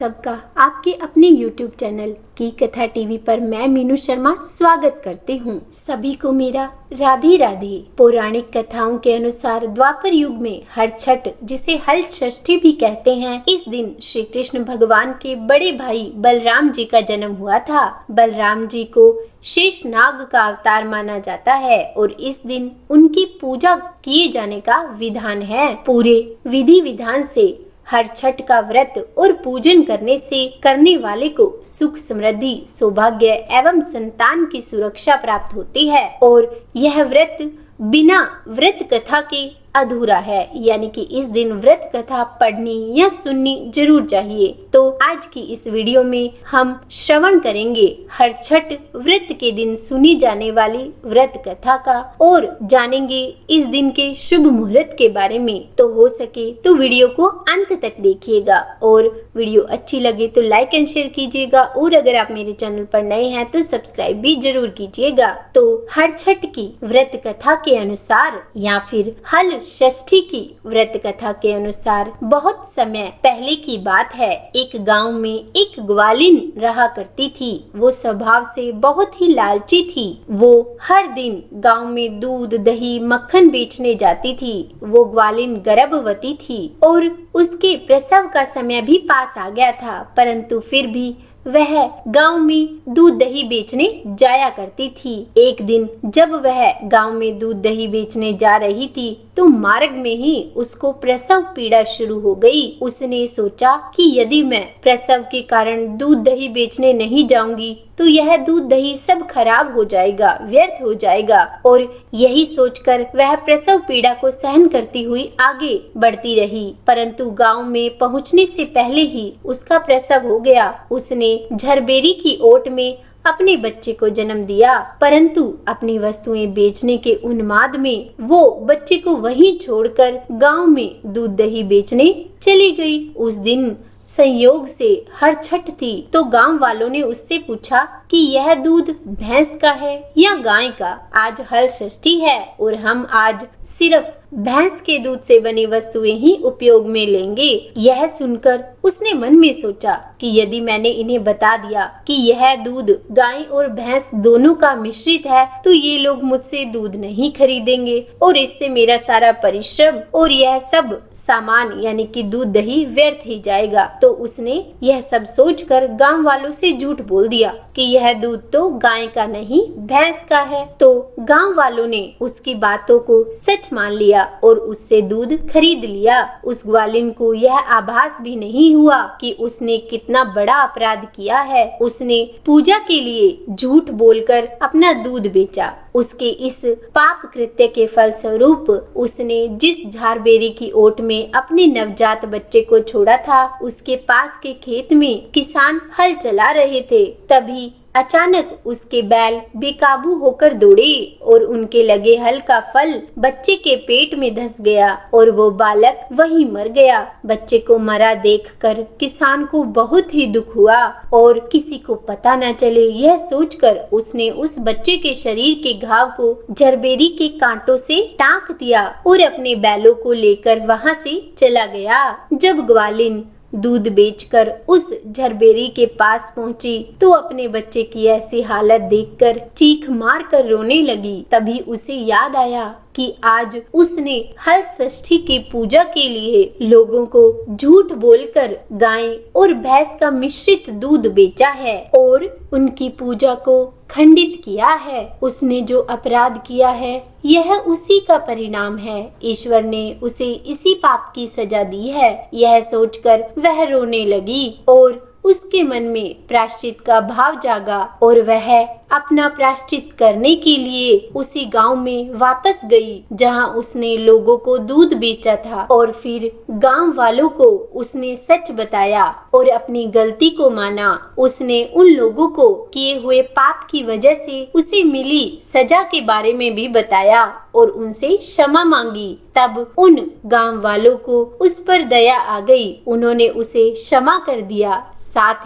सबका आपके अपने YouTube चैनल की कथा टीवी पर मैं मीनू शर्मा स्वागत करती हूँ। सभी को मेरा राधे राधे। पौराणिक कथाओं के अनुसार द्वापर युग में हर छठ, जिसे हल षष्ठी भी कहते हैं, इस दिन श्री कृष्ण भगवान के बड़े भाई बलराम जी का जन्म हुआ था। बलराम जी को शेषनाग का अवतार माना जाता है और इस दिन उनकी पूजा किए जाने का विधान है। पूरे विधि विधान से हर छठ का व्रत और पूजन करने वाले को सुख, समृद्धि, सौभाग्य एवं संतान की सुरक्षा प्राप्त होती है और यह व्रत बिना व्रत कथा के अधूरा है। यानी कि इस दिन व्रत कथा पढ़नी या सुननी जरूर चाहिए। तो आज की इस वीडियो में हम श्रवण करेंगे हर छठ व्रत के दिन सुनी जाने वाली व्रत कथा का और जानेंगे इस दिन के शुभ मुहूर्त के बारे में। तो हो सके तो वीडियो को अंत तक देखिएगा और वीडियो अच्छी लगे तो लाइक एंड शेयर कीजिएगा और अगर आप मेरे चैनल पर नए हैं तो सब्सक्राइब भी जरूर कीजिएगा। तो हर छठ की व्रत कथा के अनुसार या फिर हल षष्ठी की व्रत कथा के अनुसार बहुत समय पहले की बात है। एक गांव में एक ग्वालिन रहा करती थी। वो स्वभाव से बहुत ही लालची थी। वो हर दिन गांव में दूध, दही, मक्खन बेचने जाती थी। वो ग्वालिन गर्भवती थी और उसके प्रसव का समय भी पास आ गया था, परंतु फिर भी वह गांव में दूध दही बेचने जाया करती थी। एक दिन जब वह गांव में दूध दही बेचने जा रही थी तो मार्ग में ही उसको प्रसव पीड़ा शुरू हो गई। उसने सोचा कि यदि मैं प्रसव के कारण दूध दही बेचने नहीं जाऊंगी तो यह दूध दही सब खराब हो जाएगा, व्यर्थ हो जाएगा। और यही सोचकर वह प्रसव पीड़ा को सहन करती हुई आगे बढ़ती रही, परंतु गांव में पहुंचने से पहले ही उसका प्रसव हो गया। उसने झरबेरी की ओट में अपने बच्चे को जन्म दिया, परंतु अपनी वस्तुएं बेचने के उन्माद में वो बच्चे को वहीं छोड़कर गांव में दूध दही बेचने चली गई। उस दिन संयोग से हर छठ थी तो गांव वालों ने उससे पूछा कि यह दूध भैंस का है या गाय का। आज हल षष्ठी है और हम आज सिर्फ भैंस के दूध से बनी वस्तुएं ही उपयोग में लेंगे। यह सुनकर उसने मन में सोचा कि यदि मैंने इन्हें बता दिया कि यह दूध गाय और भैंस दोनों का मिश्रित है तो ये लोग मुझसे दूध नहीं खरीदेंगे और इससे मेरा सारा परिश्रम और यह सब सामान यानी कि दूध दही व्यर्थ ही जाएगा। तो उसने यह सब सोचकर गांव वालों से झूठ बोल दिया कि यह दूध तो गाय का नहीं भैंस का है। तो गांव वालों ने उसकी बातों को सच मान लिया और उससे दूध खरीद लिया। उस ग्वालिन को यह आभास भी नहीं हुआ कि उसने कितना बड़ा अपराध किया है। उसने पूजा के लिए झूठ बोलकर अपना दूध बेचा। उसके इस पाप कृत्य के फल स्वरूप उसने जिस झारबेरी की ओट में अपने नवजात बच्चे को छोड़ा था, उसके पास के खेत में किसान हल चला रहे थे। तभी अचानक उसके बैल बेकाबू होकर दौड़े और उनके लगे हल का फल बच्चे के पेट में धंस गया और वो बालक वहीं मर गया। बच्चे को मरा देखकर किसान को बहुत ही दुख हुआ और किसी को पता न चले यह सोचकर उसने उस बच्चे के शरीर के घाव को झरबेरी के कांटों से टाँक दिया और अपने बैलों को लेकर वहां से चला गया। जब ग्वालिन दूध बेचकर उस झरबेरी के पास पहुंची तो अपने बच्चे की ऐसी हालत देखकर चीख मार कर रोने लगी। तभी उसे याद आया कि आज उसने हल षष्ठी की पूजा के लिए लोगों को झूठ बोलकर गाय और भैंस का मिश्रित दूध बेचा है और उनकी पूजा को खंडित किया है। उसने जो अपराध किया है यह उसी का परिणाम है। ईश्वर ने उसे इसी पाप की सजा दी है। यह सोचकर वह रोने लगी और उसके मन में प्रायश्चित का भाव जागा और वह अपना प्रायश्चित करने के लिए उसी गांव में वापस गई जहां उसने लोगों को दूध बेचा था और फिर गांव वालों को उसने सच बताया और अपनी गलती को माना। उसने उन लोगों को किए हुए पाप की वजह से उसे मिली सजा के बारे में भी बताया और उनसे क्षमा मांगी। तब उन गांव वालों को उस पर दया आ गई। उन्होंने उसे क्षमा कर दिया। साथ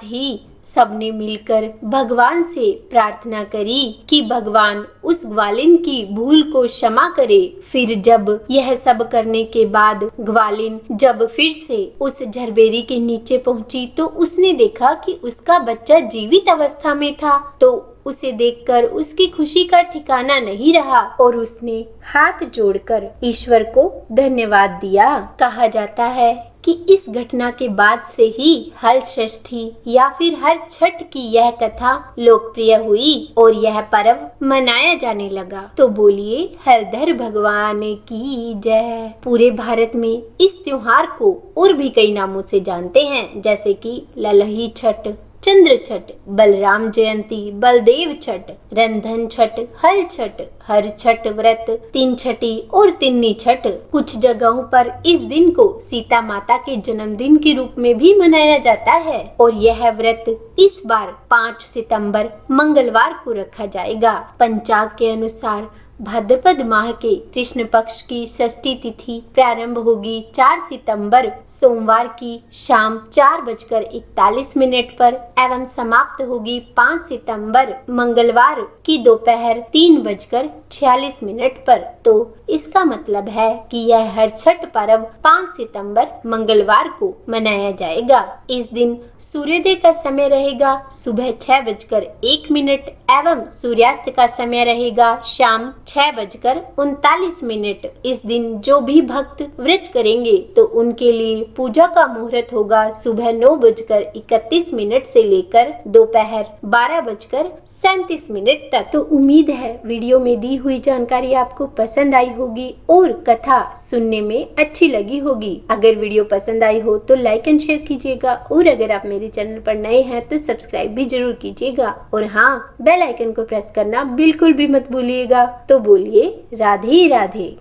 ही सबने मिलकर भगवान से प्रार्थना करी कि भगवान उस ग्वालिन की भूल को क्षमा करे। फिर जब यह सब करने के बाद ग्वालिन जब फिर से उस झरबेरी के नीचे पहुंची तो उसने देखा कि उसका बच्चा जीवित अवस्था में था। तो उसे देखकर उसकी खुशी का ठिकाना नहीं रहा और उसने हाथ जोड़कर ईश्वर को धन्यवाद दिया। कहा जाता है कि इस घटना के बाद से ही हल षष्ठी या फिर हर छठ की यह कथा लोकप्रिय हुई और यह पर्व मनाया जाने लगा। तो बोलिए हलधर भगवान की जय। पूरे भारत में इस त्योहार को और भी कई नामों से जानते हैं, जैसे कि ललही छठ, चंद्र छठ, बलराम जयंती, बलदेव छठ, रंधन छठ, हल छठ, हर छठ व्रत, तीन छठी और तिन्नी छठ। कुछ जगहों पर इस दिन को सीता माता के जन्मदिन के रूप में भी मनाया जाता है और यह व्रत इस बार 5 सितंबर मंगलवार को रखा जाएगा। पंचांग के अनुसार भाद्रपद माह के कृष्ण पक्ष की षष्ठी तिथि प्रारंभ होगी 4 सितंबर सोमवार की शाम 4:41 पर एवं समाप्त होगी 5 सितंबर मंगलवार की दोपहर 3:46 पर। तो इसका मतलब है कि यह हर छठ पर्व 5 सितंबर मंगलवार को मनाया जाएगा। इस दिन सूर्योदय का समय रहेगा सुबह 6:01 एवं सूर्यास्त का समय रहेगा शाम 6:39। इस दिन जो भी भक्त व्रत करेंगे तो उनके लिए पूजा का मुहूर्त होगा सुबह 9:31 से लेकर दोपहर 12:37 तक। तो उम्मीद है वीडियो में दी हुई जानकारी आपको पसंद आई होगी और कथा सुनने में अच्छी लगी होगी। अगर वीडियो पसंद आई हो तो लाइक एंड शेयर कीजिएगा और अगर आप मेरे चैनल पर नए हैं तो सब्सक्राइब भी जरूर कीजिएगा और हाँ, बेल आइकन को प्रेस करना बिल्कुल भी मत भूलिएगा। तो बोलिए राधे राधे।